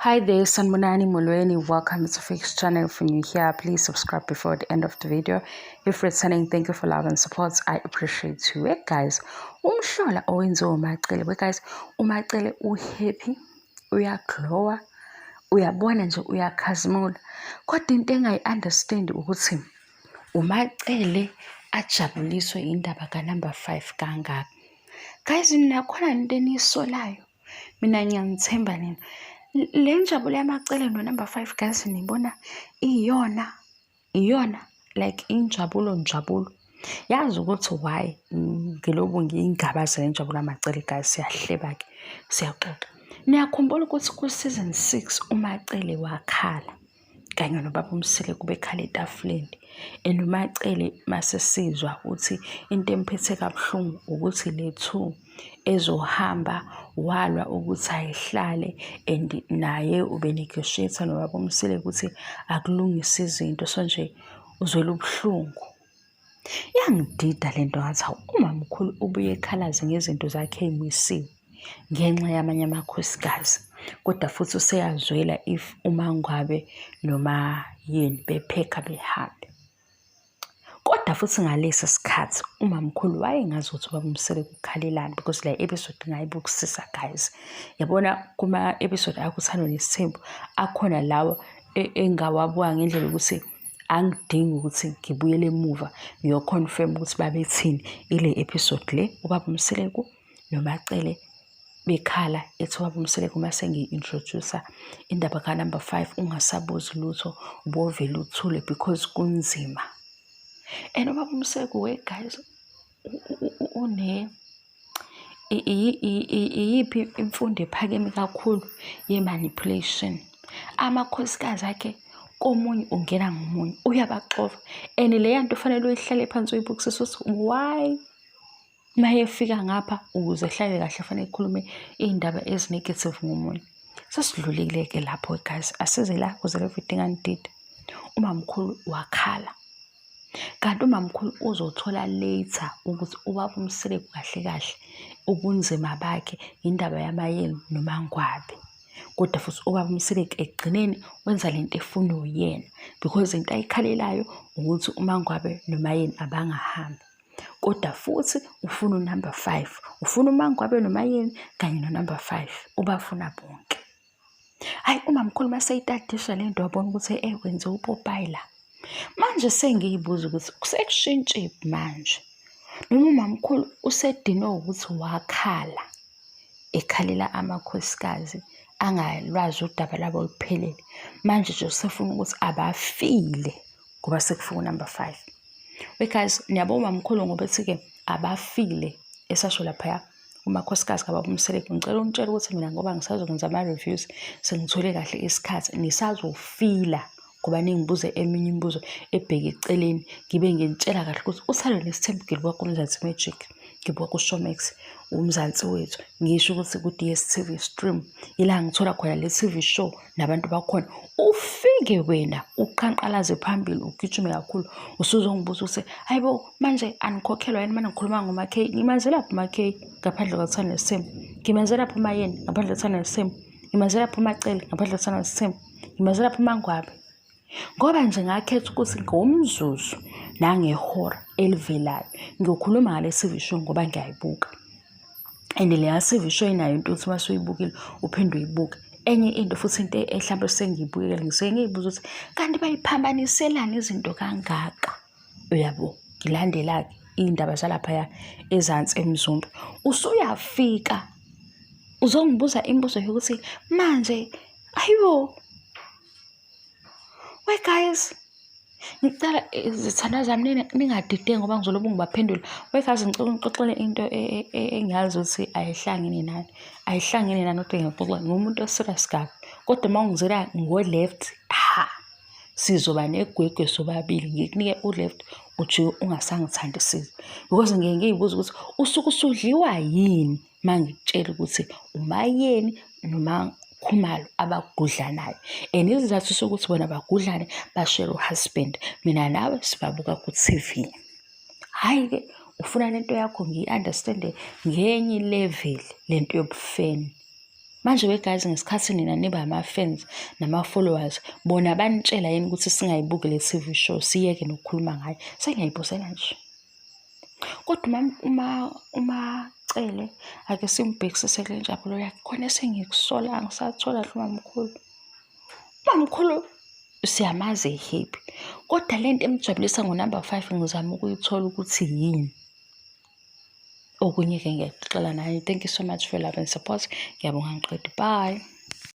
Hi there, Sanbonani Molweni. Welcome to Fix channel. If you're new here, please subscribe before the end of the video. If returning, thank you for love and support. I appreciate you. Guys, umhlola owenziwe uMacele. Guys, uMacele uhappy, uyaglowa, uyabona nje uyakhazimula. Kodwa into engayi-understand ukuthi uMacele ajabuliswe indaba ka-number 5 kangaka. Guys, nakhona into eniyisolayo. Mina ngiyanithemba nina. Le njabulo yaMacele no-number 5 guys nibona iyona like injabulo. Yazi ukuthi why ngilobu ngiyingabaza le njabulo yaMacele guys, siyahleba-ke siyaxoxa. Niyakhumbula ukuthi ku-season 6 uMacele wakhala kanye nobaba uMsile kubekhala etafuleni. And uMacele masesizwa ukuthi into emphethe kabuhlungu ukuthi le 2 ezohamba walwa ukuthi ayihlale, and naye ubenegotiate nobaba uMsile ukuthi akulungise izinto, so nje uzwela ubuhlungu. Yangidida lento ngathi umamkhulu ubuye ekhalaze ngezinto zakhe ezimisiwe ngenxa yamanye amakhosikazi, kodwa futhi useyazwela if uMangwabe noma yini bepheka behambe. Kodwa futhi ngalesi sikhathi umamkhulu wayengazi ukuthi ubaba uMsile kukhalelani, because le episode ngayibukisisa guys. Yabona kuma episode akuthando nesithembu akhona lawo engawabuka ngendlela ukuthi angidingi ukuthi ngibuyele emuva ngiyoconfirm ukuthi babethini ile episode le ubaba uMsile noMacele bekhala ethi ubaba uMsile mase ngi-introduce indaba ka-number 5 ungasabuzi lutho ubovele uthule because kunzima. And ubaba uMsile guys iyiphi imfundo ephakeme kakhulu ye-manipulation. Amakhosikazi akhe komunye ungena ngomunye uyabaxova, and leya nto fanele uyihlale phansi uyibukisisa ukuthi why mayefika ngapha ukuze ehlale kahle fanele ekhulume iy'ndaba ezinegative ngomunye. Sesidlulile-ke lapho guys, asize la kuze everything anidid. Umamkhulu wakhala, kanti umamkhulu uzothola later ukuthi ubaba uMsile kahle ubunzima bakhe indaba yamayeni noMangwabe. Kodwa futhi ubaba uMsile ekugcineni wenza lento efuna uyena, because into ayikhalelayo ukuthi uMangwabe nomayeni abangahambi. Kodwa futhi ufuna u-number 5, ufuna uMangwabe nomayeni kanye no-number 5 ubafuna bonke. Hayi, umamkhulu maseyitadisha le nto wabona ukuthi wenze uPopayi la. Manje sengiyibuza ukuthi kusekushintshile manje, noma umamkhulu usedinwe ukuthi wakhala ekhalela amakhosikazi angalwazi udaba labo oluphelele, manje nje usefuna ukuthi abafile ngoba sekufika u-number 5. Because niyabo umamkhulu ngoba ethi-ke abafile esasho laphaya umakhosikazi kababa uMsile, ngicela untshela ukuthi mina ngoba ngisazokwenza ama-reviews sengithole kahle isikhathi nisazofila ngoba ningibuze eminye imibuzo ebheke eceleni, ngibe ngintshela kahle ukuthi uthando nesithembu ngibuka kuMzansi Magic, ngibuka kuShowmax, uMzansi Wethu, ngisho ukuthi ku-DStv stream ila ngithola khona le TV show nabantu bakhona. Ufike wena uqhanqalaze phambili ugijime kakhulu usuzongibuza ukuthi hayibo manje anikhokhelwa yini manje ngikhuluma ngoMaK, ngimazela phi uMaK ngaphandle kokuthanda nesithembu, ngimazela phi uMayeni ngaphandle kokuthanda nesithembu, ngimazela phi uMacele ngaphandle kokuthanda nesithembu, ngimazela phi uMangwabe. Ngoba nje ngakhetha ukuthi ngomzuzu nangehora elivelayo ngiyokhuluma ngale TV show ngoba ngiyayibuka, and leya TV show inayo into ukuthi masuyibukile uphinde uyibuke. Enye into futhi into mhlawumbe sengiyibukile ngiyibuza ukuthi kanti bayiphambaniselani izinto kangaka. Uyabo, ngilandela-ke iy'ndaba zalaphaya ezansi eMzumbe. Usuyafika uzongibuza imibuzo yokuthi manje ayibo guys, ngicela izithandwa zami ningadideki ngoba ngizolobe ngibaphendula. Guys, ngicela ngixoxele into engiyazi ukuthi ayihlangene nani kodwa ngiyixoxa ngumuntu oserious kabi. Kodwa uma ungizela ngo-left sizoba negwegwe sobabili, ngikunike u-left ujike ungasangithandisisi, because ngeke ngiyibuza ukuthi usuke usudliwa yini mangikutshela ukuthi uMayeni noma Khumalo abagudlanayo, and isizathu sokuthi bona bagudlane bashare uhusband mina nawe sibabuka ku-TV. Hayi-ke ufuna lento yakho ngiyi-understande ngenye level lento yobufeni. Manje guys, ngesikhathi nina niba ama-fans nama-followers, bona banitshela yini ukuthi singayibuki le TV show, siyeke nokukhuluma ngayo? Sengiyayibuzela nje. Kodwa umacele ake simbhekisise kule njabulo yakhe, khona esengikusola, angisathola hle umamkhulu. Umamkhulu siyamazi happy, kodwa lento emjabulisa ngo-number 5 ngizama ukuyithola ukuthi yini. Okunye-ke ngiyaxoxela naye. Thank you so much for love and support. Ngiyabonga ngiqede. Bye.